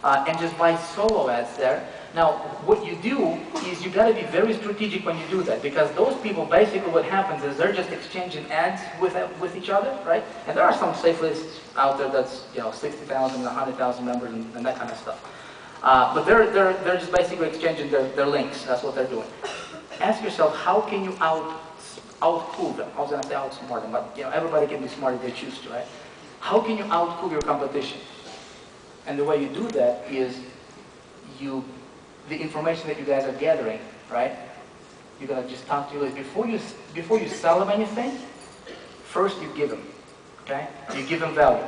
and just buy solo ads there. Now, what you do is you got to be very strategic when you do that, because those people, basically what happens is they're just exchanging ads with each other, right? And there are some safe lists out there that's 60,000, 100,000 members and that kind of stuff. But they're just basically exchanging their links. That's what they're doing. Ask yourself, how can you out-cool them? I was going to say outsmart them, but everybody can be smart if they choose to, right? How can you out-cool your competition? And the way you do that is the information that you guys are gathering, right? You're going to just talk to you. Before you sell them anything, first you give them, okay? You give them value.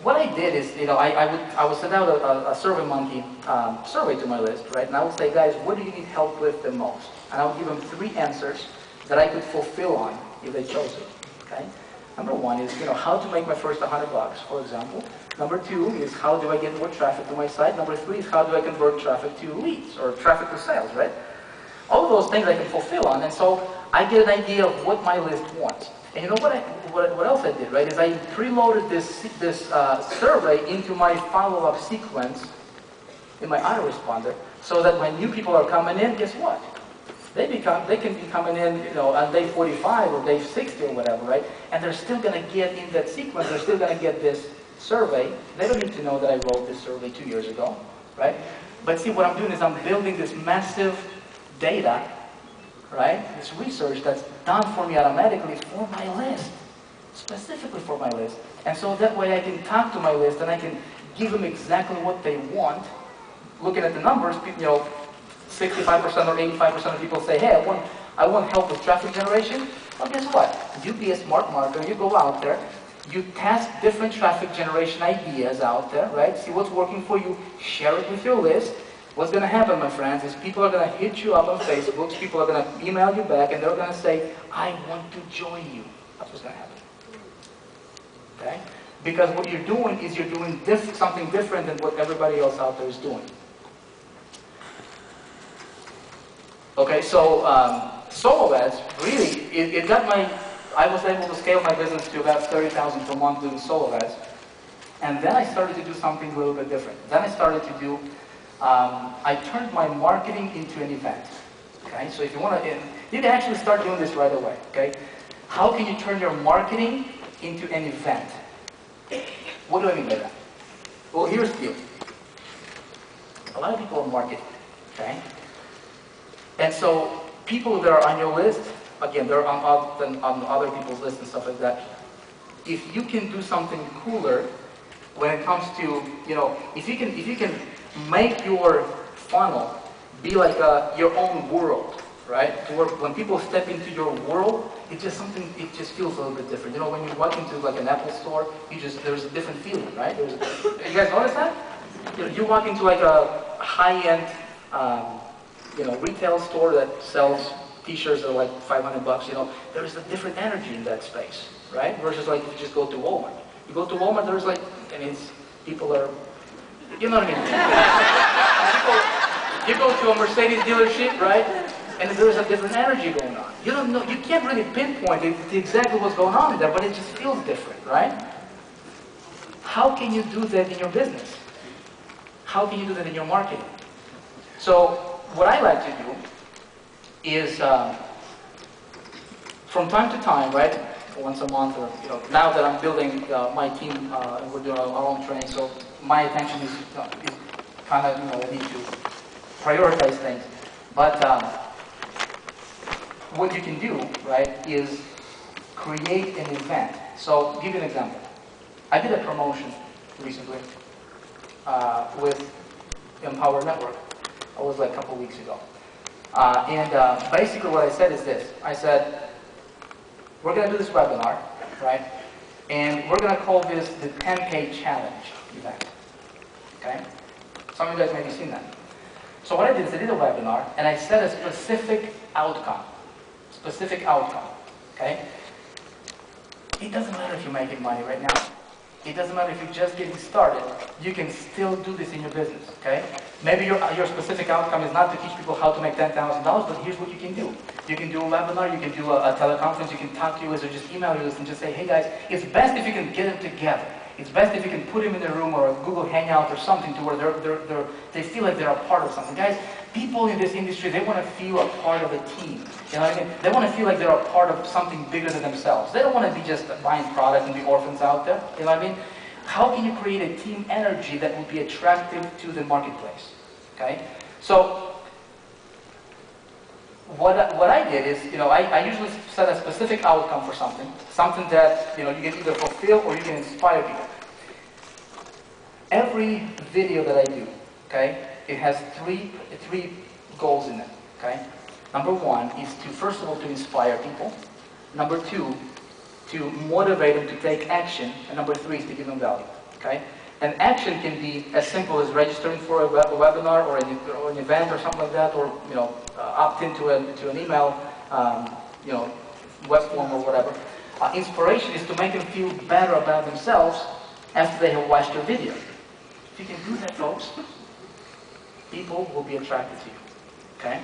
What I did is, I would send out a SurveyMonkey survey to my list, right? And I would say, guys, what do you need help with the most? And I would give them 3 answers that I could fulfill on if they chose it, okay? Number 1 is, how to make my first $100, for example. Number 2 is, how do I get more traffic to my site? Number 3 is, how do I convert traffic to leads or traffic to sales, right? All of those things I can fulfill on, and so I get an idea of what my list wants. And you know what else I did, right, is I preloaded this survey into my follow-up sequence in my autoresponder, so that when new people are coming in, guess what? They can be coming in, on day 45 or day 60 or whatever, right? And they're still going to get in that sequence. They're still going to get this survey. They don't need to know that I wrote this survey 2 years ago, right? But see, what I'm doing is I'm building this massive data, right? This research that's done for me automatically for my list, specifically for my list. And so that way I can talk to my list and I can give them exactly what they want. Looking at the numbers, 65% or 85% of people say, hey, I want help with traffic generation. Well, guess what? You be a smart marketer, you go out there, you test different traffic generation ideas out there, right? See what's working for you, share it with your list. What's going to happen, my friends, is people are going to hit you up on Facebook, people are going to email you back, and they're going to say, I want to join you. That's what's going to happen. Okay? Because what you're doing is you're doing something different than what everybody else out there is doing. Okay, so solo ads, really, it got my I was able to scale my business to about 30,000 per month doing solo ads. And then I started to do something a little bit different. Then I started to do, I turned my marketing into an event. Okay, so if you want to, you can actually start doing this right away. Okay, how can you turn your marketing into an event? What do I mean by that? Well, here's the deal. A lot of people are marketing. Okay, and so people that are on your list, again, they're on other people's lists and stuff like that. If you can do something cooler when it comes to, you know, if you can make your funnel be like your own world, right? To where when people step into your world, it just feels a little bit different. You know, when you walk into like an Apple store, there's a different feeling, right? You guys notice that? You walk into like a high-end, you know, retail store that sells T-shirts that are like $500, you know, there's a different energy in that space, right? Versus like if you just go to Walmart. You go to Walmart, there's like, I mean, people are, you know what I mean? You go to a Mercedes dealership, right? And there's a different energy going on. You don't know, you can't really pinpoint exactly what's going on in there, but it just feels different, right? How can you do that in your business? How can you do that in your marketing? So what I like to do is from time to time, right? Once a month, or you know, now that I'm building my team and we're doing our own training, so my attention is kind of, you know, I need to prioritize things. But what you can do, right, is create an event. So, I'll give you an example. I did a promotion recently with Empower Network. It was like a couple weeks ago. Basically what I said is this. I said, we're going to do this webinar, right? And we're going to call this the 10K Challenge event. Okay? Some of you guys may have seen that. So what I did is I did a webinar and I set a specific outcome. Specific outcome. Okay? It doesn't matter if you're making money right now. It doesn't matter if you're just getting started. You can still do this in your business. Okay? Maybe your specific outcome is not to teach people how to make $10,000, but here's what you can do. You can do a webinar, you can do a teleconference, you can talk to users, just email users and just say, hey guys, it's best if you can get them together. It's best if you can put them in a room or a Google Hangout or something to where they feel like they're a part of something. Guys, people in this industry, they want to feel a part of a team. You know what I mean? They want to feel like they're a part of something bigger than themselves. They don't want to be just buying product and be orphans out there. You know what I mean? How can you create a team energy that will be attractive to the marketplace? Okay? So, what I did is, you know, I usually set a specific outcome for something that, you know, you can either fulfill or you can inspire people. Every video that I do, okay, it has three goals in it, okay? Number one is to, first of all, to inspire people. Number two, to motivate them to take action. And number three is to give them value, okay? And action can be as simple as registering for a webinar or an event or something like that, or, you know, opt into an email, you know, web form or whatever. Inspiration is to make them feel better about themselves after they have watched your video. If you can do that, folks, people will be attracted to you, okay?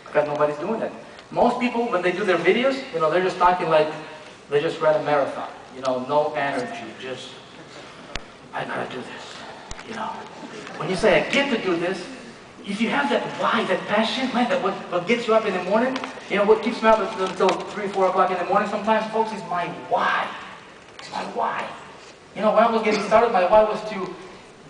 Because nobody's doing that. Most people, when they do their videos, you know, they're just talking like they just ran a marathon. You know, no energy, just, I gotta do this, you know. When you say, I get to do this, if you have that why, that passion, man, that what gets you up in the morning, you know, what keeps me up until 3, 4 o'clock in the morning sometimes, folks, is my why. It's my why. You know, when I was getting started, my why was to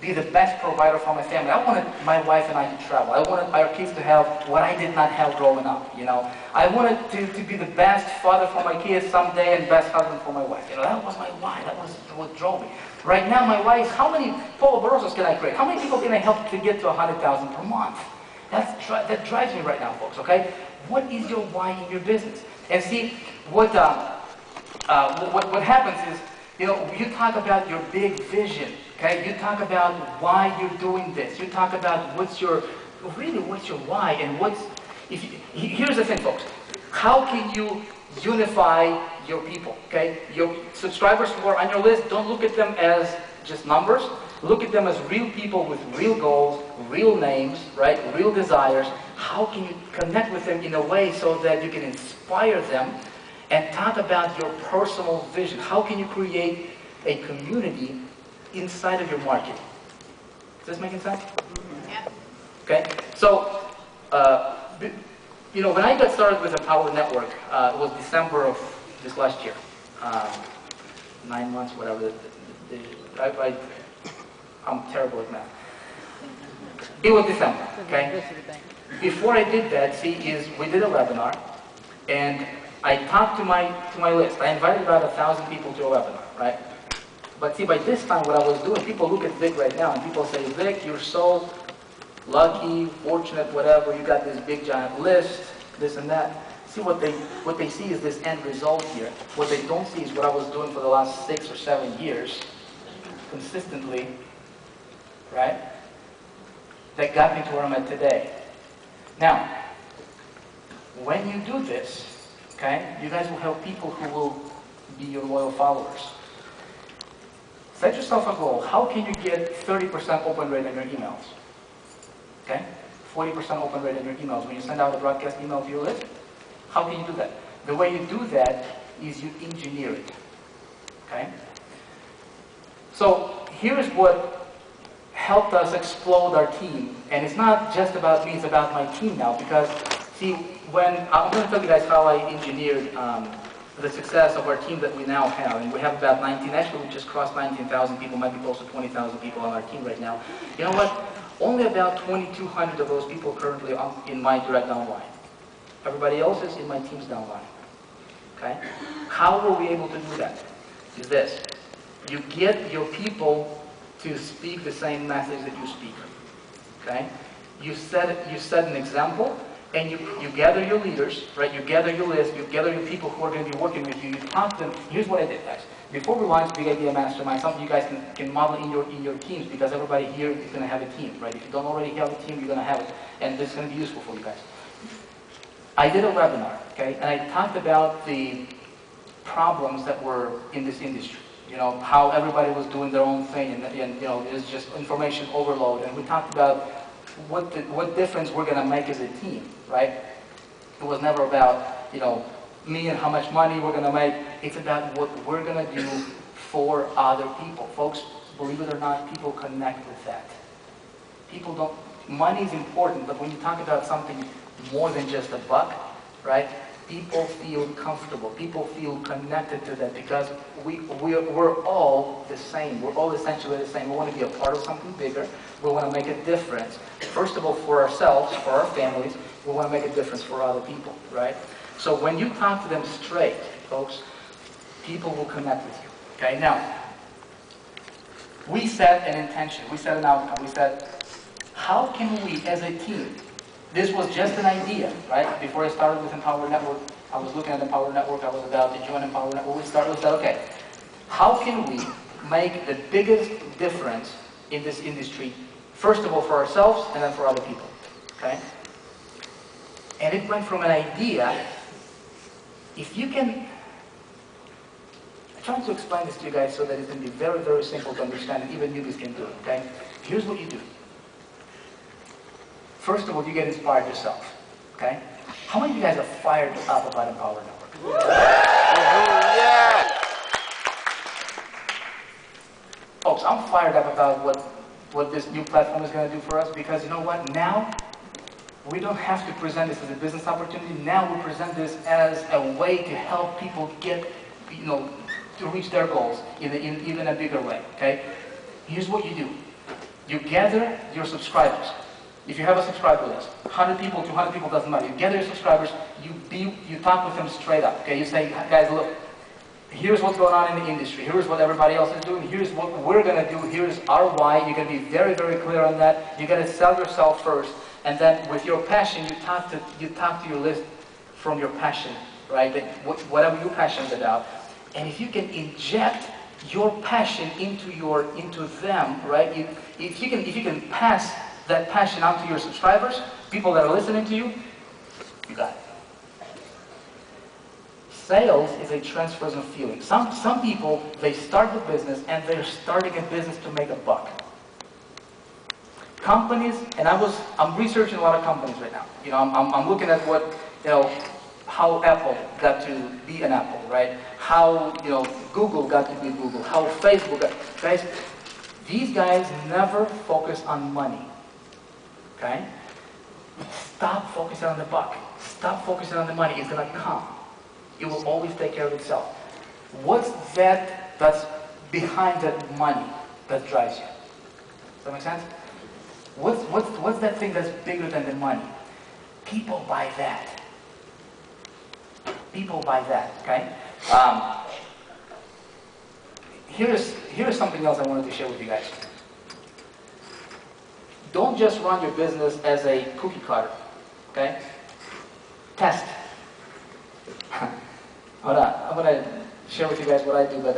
be the best provider for my family. I wanted my wife and I to travel. I wanted our kids to have what I did not have growing up, you know. I wanted to be the best father for my kids someday and best husband for my wife. You know, that was my why. That was what drove me. Right now, my why is how many Polo Barrosos can I create? How many people can I help to get to 100,000 per month? That drives me right now, folks, okay? What is your why in your business? And see, what happens is, you know, you talk about your big vision, okay? You talk about why you're doing this. You talk about what's your why and here's the thing, folks. How can you unify your people, okay? Your subscribers who are on your list, don't look at them as just numbers. Look at them as real people with real goals, real names, right? Real desires. How can you connect with them in a way so that you can inspire them and talk about your personal vision. How can you create a community inside of your market? Is this making sense? Yeah. Okay, so, you know, when I got started with the Power Network, it was December of this last year. 9 months, whatever. I'm terrible at math. It was December, okay? Before I did that, see, we did a webinar, and I talked to my list. I invited about 1,000 people to a webinar, right? But see, by this time, what I was doing, people look at Vick right now, and people say, Vick, you're so lucky, fortunate, whatever, you got this big giant list, this and that. See, what they see is this end result here. What they don't see is what I was doing for the last 6 or 7 years, consistently, right? That got me to where I'm at today. Now, when you do this, okay, you guys will have people who will be your loyal followers. Set yourself a goal. How can you get 30% open rate on your emails? Okay? 40% open rate on your emails. When you send out a broadcast email to your list, how can you do that? The way you do that is you engineer it. Okay? So here's what helped us explode our team. And it's not just about me, it's about my team now. Because, see, I'm going to tell you guys how I engineered the success of our team that we now have. And we have about 19, actually we just crossed 19,000 people, might be close to 20,000 people on our team right now. You know what? Only about 2,200 of those people currently are in my direct downline. Everybody else is in my team's downline. Okay? How were we able to do that? Is this. You get your people to speak the same message that you speak. Okay? You set an example, and you gather your leaders, right? You gather your list, you gather your people who are going to be working with you. You talk to them. Here's what I did, guys. Before we launched Big Idea Mastermind, something you guys can model in your teams, because everybody here is going to have a team, right? If you don't already have a team, you're going to have it, and this is going to be useful for you guys. I did a webinar, okay, and I talked about the problems that were in this industry. You know, how everybody was doing their own thing, and you know, it was just information overload. And we talked about what difference we're going to make as a team, right? It was never about, you know, me and how much money we're going to make. It's about what we're going to do for other people. Folks, believe it or not, people connect with that. People don't, money is important, but when you talk about something more than just a buck, right? People feel comfortable. People feel connected to that, because we're all the same. We're all essentially the same. We want to be a part of something bigger. We want to make a difference. First of all, for ourselves, for our families. We want to make a difference for other people, right? So when you talk to them straight, folks, people will connect with you. Okay, now, we set an intention. We set an outcome. We said, how can we, as a team, this was just an idea, right? Before I started with Empower Network, I was looking at Empower Network, I was about to join Empower Network. We said, okay, how can we make the biggest difference in this industry, first of all for ourselves, and then for other people, okay? And it went from an idea, if you can, I'm trying to explain this to you guys so that it can be very, very simple to understand, and even newbies can do it, okay? Here's what you do. First of all, you get inspired yourself, okay? How many of you guys are fired up about Empower Network? Yeah. Folks, I'm fired up about what this new platform is going to do for us, because you know what? Now, we don't have to present this as a business opportunity. Now we present this as a way to help people get, you know, to reach their goals in even a bigger way, okay? Here's what you do. You gather your subscribers. If you have a subscriber list, 100 people, 200 people, doesn't matter. You gather your subscribers, you talk with them straight up, okay? You say, guys, look, here's what's going on in the industry. Here's what everybody else is doing. Here's what we're going to do. Here's our why. You're going to be very, very clear on that. You're going to sell yourself first. And then with your passion, you talk to your list from your passion, right? Whatever you're passionate about. And if you can inject your passion into them, right? If you can pass that passion on to your subscribers, people that are listening to you, you got it. Sales is a transfer of feeling. Some people, they start the business and they're starting a business to make a buck. Companies, and I'm researching a lot of companies right now. You know, I'm looking at what, you know, how Apple got to be an Apple, right? How Google got to be Google, how Facebook got, guys, these guys never focus on money, okay? Stop focusing on the buck. Stop focusing on the money. It's gonna come. It will always take care of itself. What's that's behind that money that drives you? Does that make sense? What's that thing that's bigger than the money? People buy that. People buy that, okay? Here's something else I wanted to share with you guys. Don't just run your business as a cookie cutter, okay? Test. I'm gonna share with you guys what I do, but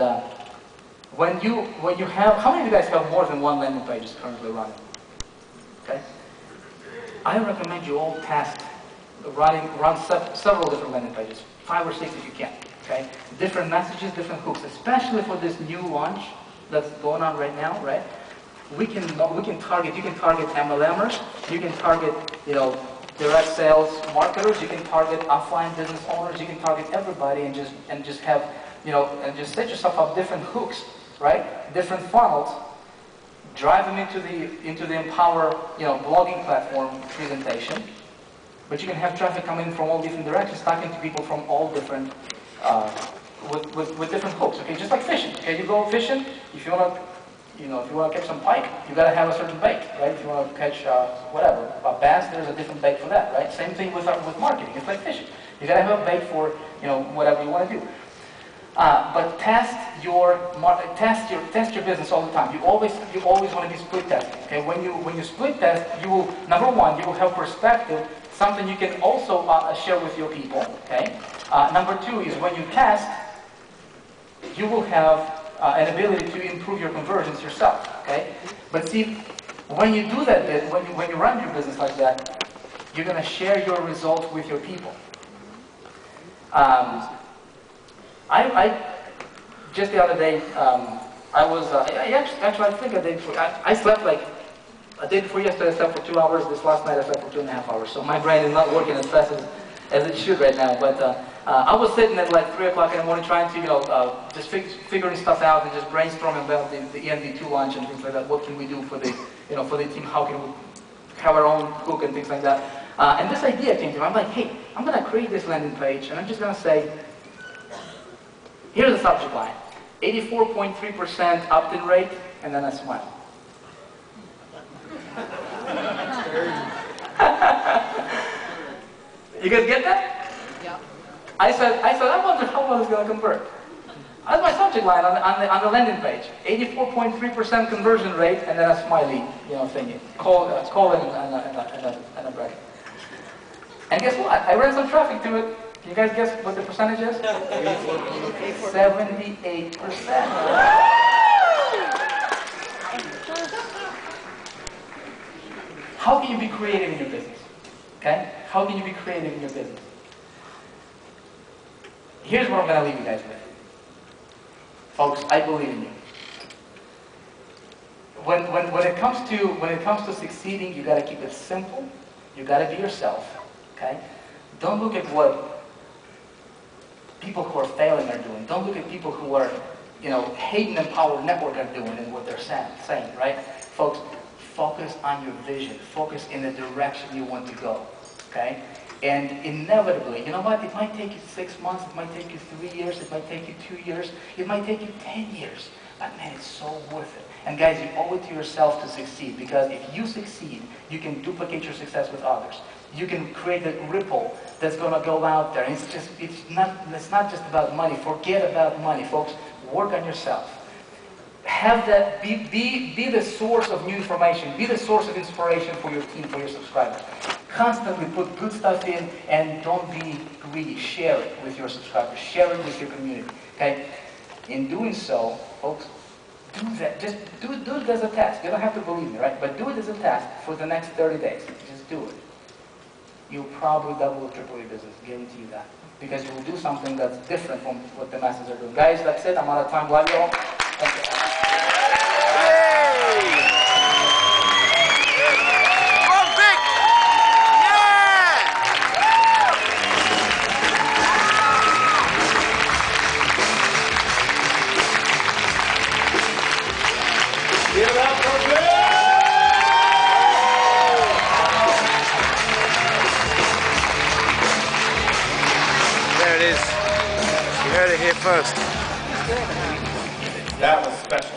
when you have, how many of you guys have more than one landing page currently running? Okay? I recommend you all test run several different landing pages, 5 or 6 if you can. Okay? Different messages, different hooks, especially for this new launch that's going on right now, right? You can target MLMers, you can target, direct sales marketers, you can target offline business owners, you can target everybody and just have, and just set yourself up different hooks, right? Different funnels, drive them into the Empower, blogging platform presentation. But you can have traffic coming from all different directions, talking to people from all different, with different hooks. Okay, just like fishing. Okay, you go fishing. If you want to catch some pike, you got to have a certain bait, right? If you want to catch whatever, a bass, there's a different bait for that, right? Same thing with marketing. It's like fishing. You got to have a bait for whatever you want to do. But test your business all the time. You always want to be split testing. Okay, when you split test, you will, number one, you will have perspective, something you can also share with your people. Okay. Number two is when you test, you will have an ability to improve your conversions yourself. Okay. But see, when you do that bit, when you run your business like that, you're going to share your results with your people. I just the other day, I think a day before, I slept like a day before yesterday. I slept for 2 hours. This last night I slept for 2.5 hours. So my brain is not working as fast as it should right now. But I was sitting at like 3 o'clock in the morning trying to, just figuring stuff out and just brainstorming about the ENV2 launch and things like that. What can we do for the, for the team? How can we have our own hook and things like that? And this idea came to me. I'm like, hey, I'm going to create this landing page, and I'm just going to say, here's the subject line: 84.3% opt-in rate, and then a smile. You guys get that? Yeah. I said, I wonder how well it's going to convert. That's my subject line on the landing page: 84.3% conversion rate, and then a smiley, thingy, colon and a bracket. And guess what? I ran some traffic to it. Can you guys guess what the percentage is? 78%. How can you be creative in your business? Okay? How can you be creative in your business? Here's what I'm going to leave you guys with. Folks, I believe in you. When it comes to succeeding, you got to keep it simple. You got to be yourself. Okay? Don't look at what people who are failing are doing. Don't look at people who are, Hayden Empower Network are doing and what they're saying, right? Folks, focus on your vision. Focus in the direction you want to go, okay? And inevitably, you know what? It might take you 6 months. It might take you 3 years. It might take you 2 years. It might take you 10 years. But man, it's so worth it. And guys, you owe it to yourself to succeed, because if you succeed, you can duplicate your success with others. You can create a ripple that's going to go out there. It's not just about money. Forget about money, folks. Work on yourself. Have that, be the source of new information. Be the source of inspiration for your team, for your subscribers. Constantly put good stuff in, and don't be greedy. Share it with your subscribers. Share it with your community. Okay? In doing so, folks, do that. Just do it as a task. You don't have to believe me, right? But do it as a task for the next 30 days. Just do it. You'll probably double or triple your business. Guarantee you that. Because you will do something that's different from what the masses are doing. Guys, that's it. I'm out of time. Love you all. Thank you. There it is. You heard it here first. That was special.